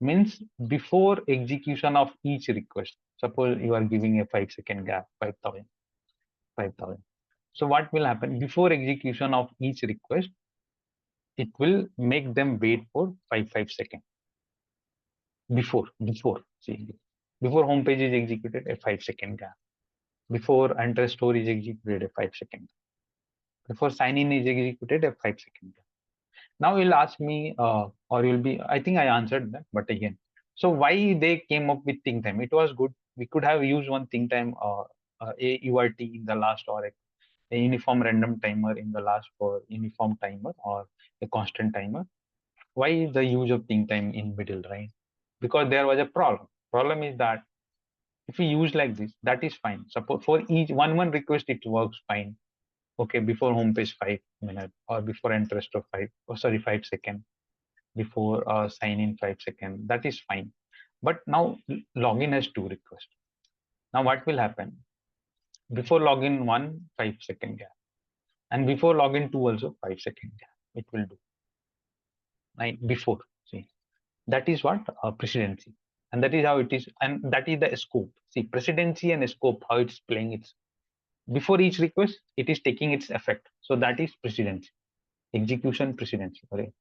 Means before execution of each request. Suppose you are giving a 5-second gap, 5,000, 5,000. So what will happen before execution of each request? It will make them wait for 5 seconds. Before see, before home page is executed, a 5-second gap. Before enter store is executed, a 5-second. Before sign in is executed, a 5-second gap. Now you'll ask me, or you'll be, I think I answered that, but again, so why they came up with think time? It was good. We could have used one think time, a URT in the last, or a uniform random timer in the last for uniform timer, or a constant timer. Why the use of think time in middle, right? Because there was a problem. Problem is that if we use like this, that is fine. Suppose for each one request, it works fine. Okay, before home page 5 minutes, or before interest of 5 seconds, before sign in 5 seconds, that is fine. But now login has two requests. Now what will happen? Before login 1 5-second gap, and before login 2 also 5-second gap. It will do, right? Before, see, that is what precedency, and that is how it is, and that is the scope. See, precedency and scope, how it's playing. It's before each request, it is taking its effect. So that is precedency, execution precedency, right?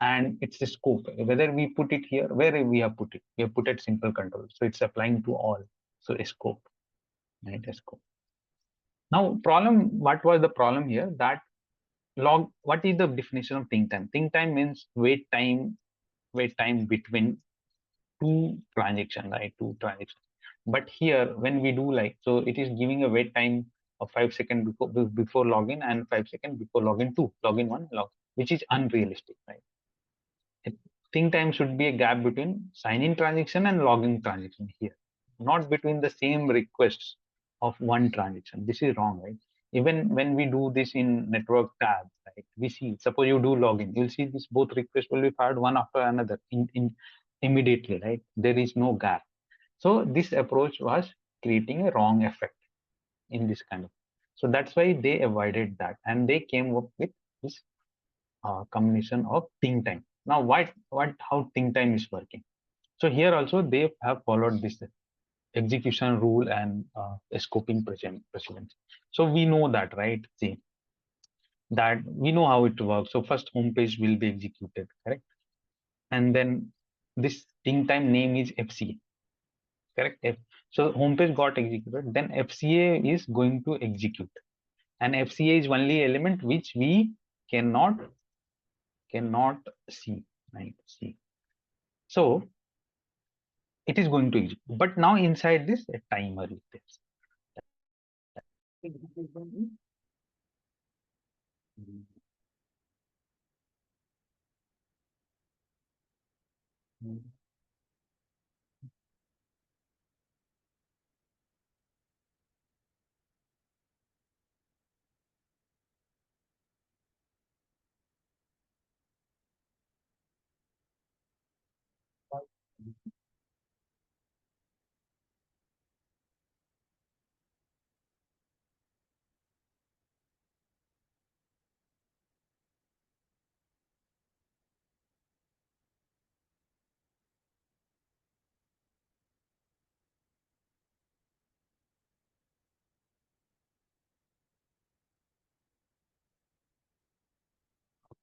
And it's the scope, whether we put it here, where we have put it, we have put it simple control, so it's applying to all. So a scope, right? A scope. Now problem, what was the problem here? That log, what is the definition of think time? Think time means wait time between two transaction, right? Two transactions. But here when we do like, so it is giving a wait time of 5 seconds before login, and 5 seconds before login 2, login 1, which is unrealistic, right? Think time should be a gap between sign in transaction and login transaction here, not between the same requests of one transaction. This is wrong, right? Even when we do this in network tab, right? We see, suppose you do login, you'll see this both requests will be fired one after another in immediately, right? There is no gap. So this approach was creating a wrong effect in this kind of. So that's why they avoided that, and they came up with this combination of think time. Now, how think time is working? So here also they have followed this execution rule and scoping precedence. So we know that, right? See, that we know how it works. So first home page will be executed, correct? And then this think time name is FCA, correct? So home page got executed, then FCA is going to execute, and FCA is only element which we cannot see, right? See. So it is going to execute. But now inside this, a timer is there.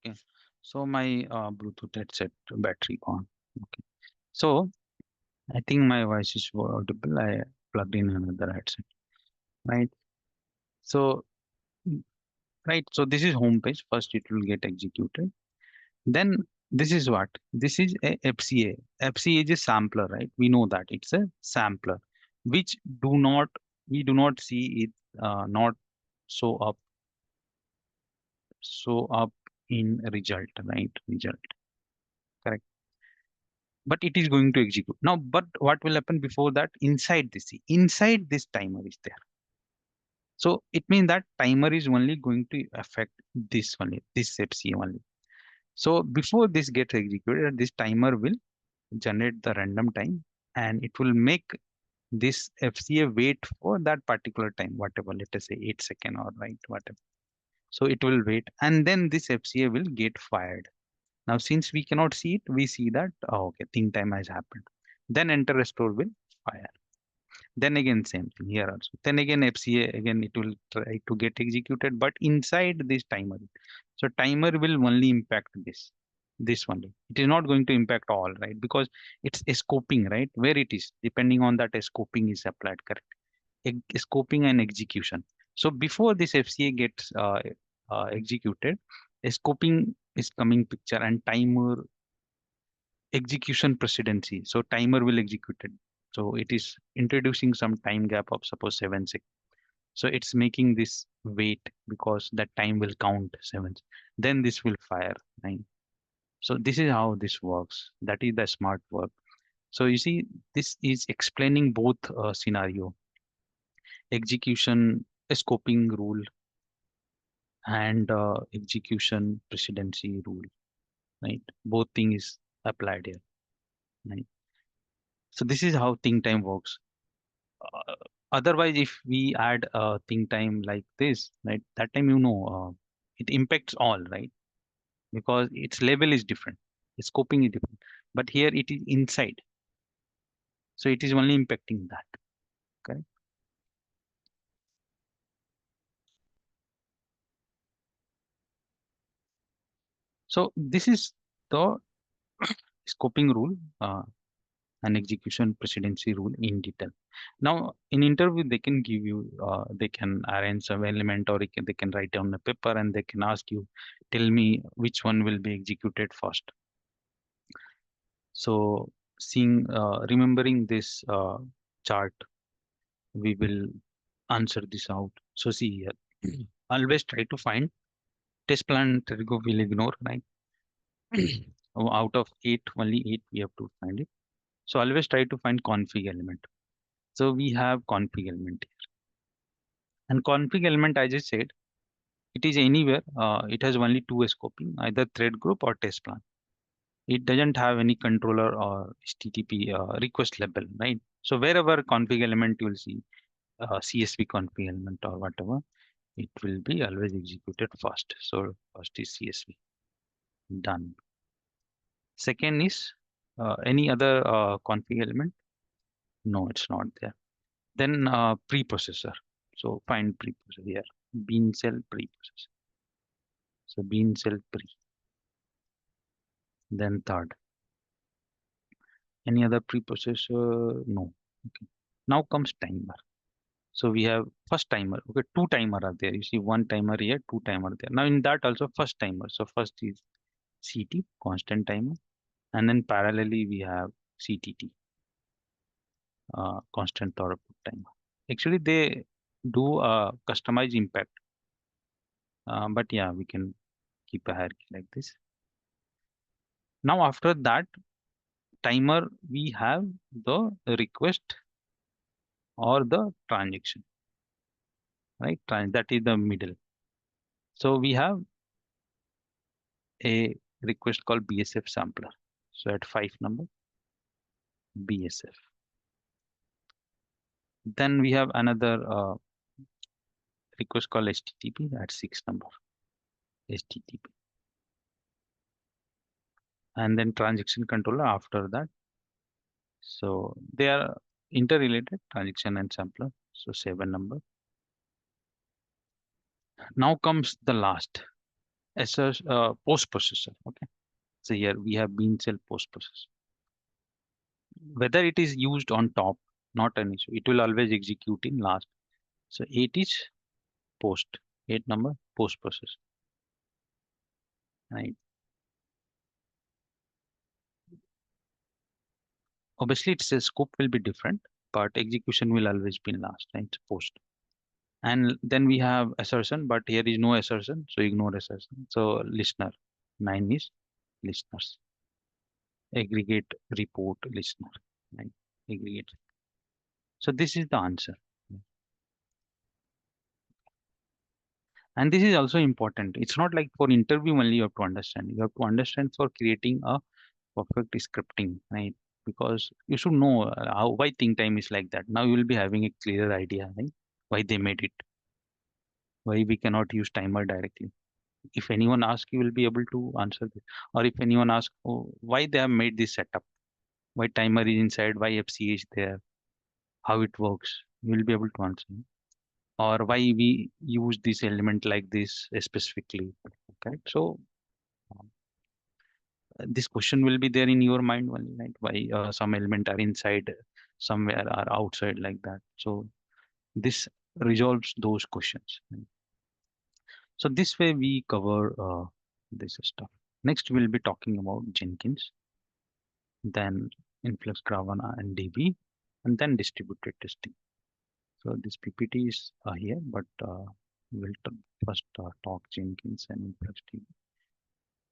Okay. So my Bluetooth headset battery on. Okay. So I think my voice is audible. I plugged in another headset. Right. So right. So this is home page. First, it will get executed. Then this is what? This is a FCA. FCA is a sampler, right? We know that it's a sampler, which do not we do not see it not show up in result, right? Result, correct. But it is going to execute now. But what will happen before that? Inside this timer is there. So it means that timer is only going to affect this only, this FCA only. So before this gets executed, this timer will generate the random time, and it will make this FCA wait for that particular time, whatever, let us say 8 seconds or right, whatever. So it will wait, and then this FCA will get fired. Now, since we cannot see it, we see that, oh, okay, think time has happened. Then enter restore will fire. Then again, same thing here also. Then again, FCA, again, it will try to get executed, but inside this timer. So timer will only impact this only. It is not going to impact all, right? Because it's a scoping, right? Where it is, depending on that, a scoping is applied, correct? Scoping and execution. So before this FCA gets executed, a scoping is coming picture and timer execution precedency. So timer will execute it. So it is introducing some time gap of suppose 7 seconds. So it's making this wait because that time will count 7. Then this will fire 9. So this is how this works. That is the smart work. So you see, this is explaining both scenario, execution, scoping rule, and execution precedency rule. Right, both thing is applied here. Right. So this is how think time works. uh, Otherwise if we add think time like this, right, that time it impacts all, right, because its level is different, its scoping is different, but here it is inside, so it is only impacting that, correct. So this is the scoping rule and execution precedency rule in detail. Now, in interview, they can give you, they can arrange some element, or they can write down a paper, and they can ask you, tell me which one will be executed first. So, remembering this chart, we will answer this out. So, see here, always try to find test plan. Trigo will ignore, right? Out of 8, only 8 we have to find it. So, always try to find config element. So, we have config element. And config element, I just said, it is anywhere. It has only two scoping, either thread group or test plan. It doesn't have any controller or HTTP request level, right? So wherever config element you will see CSV config element or whatever, it will be always executed first. So first is CSV, done. Second is any other config element? No, it's not there. Then preprocessor. So find preprocessor here. Bean cell preprocessor. So bean cell pre. Then third. Any other preprocessor? No. Okay. Now comes timer. So we have first timer. Okay, two timer are there. You see one timer here, two timer there. Now in that also first timer. So first is CT, constant timer, and then parallelly we have CTT, constant throughput timer. Actually, they do customize impact, but yeah, we can keep a hierarchy like this. Now after that timer, we have the request or the transaction, right? That is the middle. So we have a request called BSF sampler. So at 5 number, BSF. Then we have another request called HTTP at 6 number, HTTP. And then transaction controller after that. So they are interrelated, transaction and sampler. So 7 number. Now comes the last, post processor. Okay. So here we have bean cell post processor. Whether it is used on top, not an issue. It will always execute in last. So 8 is post, 8 number post processor. Right. Obviously, its scope will be different, but execution will always be in last, right? Post. And then we have assertion, but here is no assertion, so ignore assertion. So listener, 9 is listeners. Aggregate report listener, right? Aggregate. So this is the answer. And this is also important. It's not like for interview only you have to understand. You have to understand for creating a perfect scripting, right? Because you should know why think time is like that. Now you will be having a clearer idea, right? Why they made it, why we cannot use timer directly. If anyone asks, you will be able to answer this. Or if anyone asks, oh, why they have made this setup, why timer is inside, why FCA is there, how it works, you will be able to answer. Or why we use this element like this specifically. Okay, so this question will be there in your mind only, right? Why some element are inside, somewhere are outside like that. So this resolves those questions. Right? So this way we cover this stuff. Next we'll be talking about Jenkins, then Influx Grafana and DB, and then distributed testing. So this PPT is here, but we'll first talk Jenkins and Influx DB.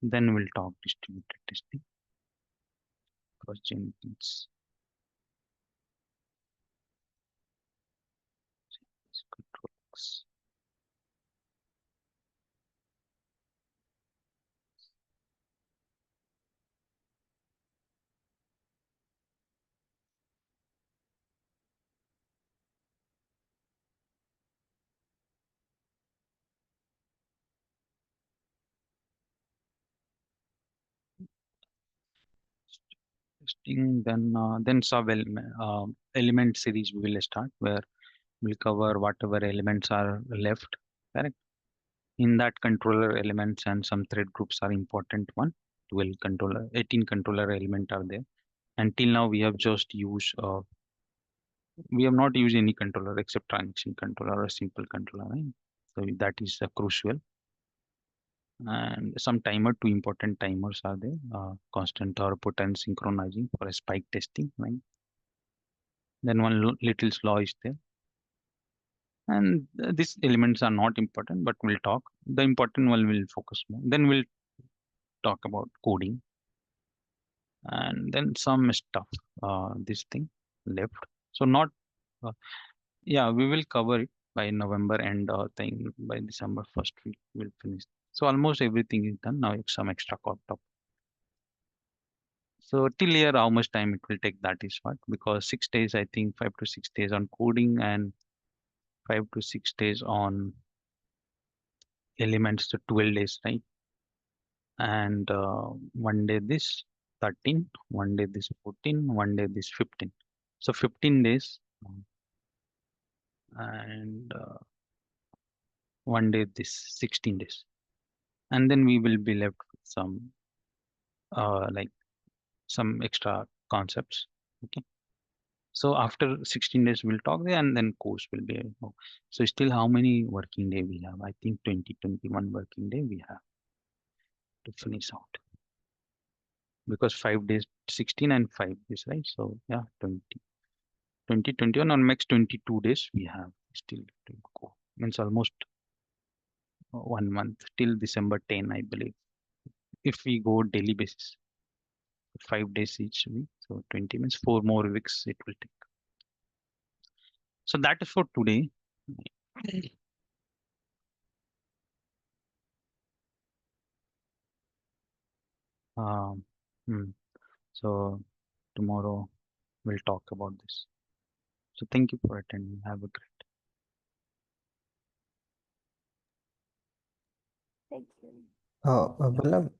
Then we'll talk distributed testing. Because Jenkins controls. Testing, then sub element series we will start where we'll cover whatever elements are left. Correct. In that controller elements and some thread groups are important one. 12 controller, 18 controller element are there. Until now we have just used we have not used any controller except transaction controller or a simple controller, right? So that is crucial. And some timer, two important timers are there, constant throughput and synchronizing for a spike testing, right? Then one little slaw is there. And these elements are not important, but we'll talk. The important one will focus more. Then we'll talk about coding. And then some stuff, this thing left. So not, uh, yeah, we will cover it by November and thing by December 1st, we'll finish. So almost everything is done. Now some extra top. So till here, how much time it will take, that is what, because 6 days, I think 5 to 6 days on coding and 5 to 6 days on elements, so 12 days, right? And one day this 13, one day this 14, one day this 15. So 15 days and one day this 16 days. And then we will be left with some like some extra concepts. Okay. So after 16 days, we'll talk there and then course will be. So still how many working day we have? I think 21 working day we have to finish out. Because 5 days, 16 and 5 days, right? So yeah, 21 on max 22 days we have still to go. Means almost 1 month till December 10, I believe. If we go daily basis, 5 days each week. So 20 means 4 more weeks it will take. So that is for today. Um, hmm. So tomorrow will talk about this. So thank you for attending. Have a great Thank you. Vallabh,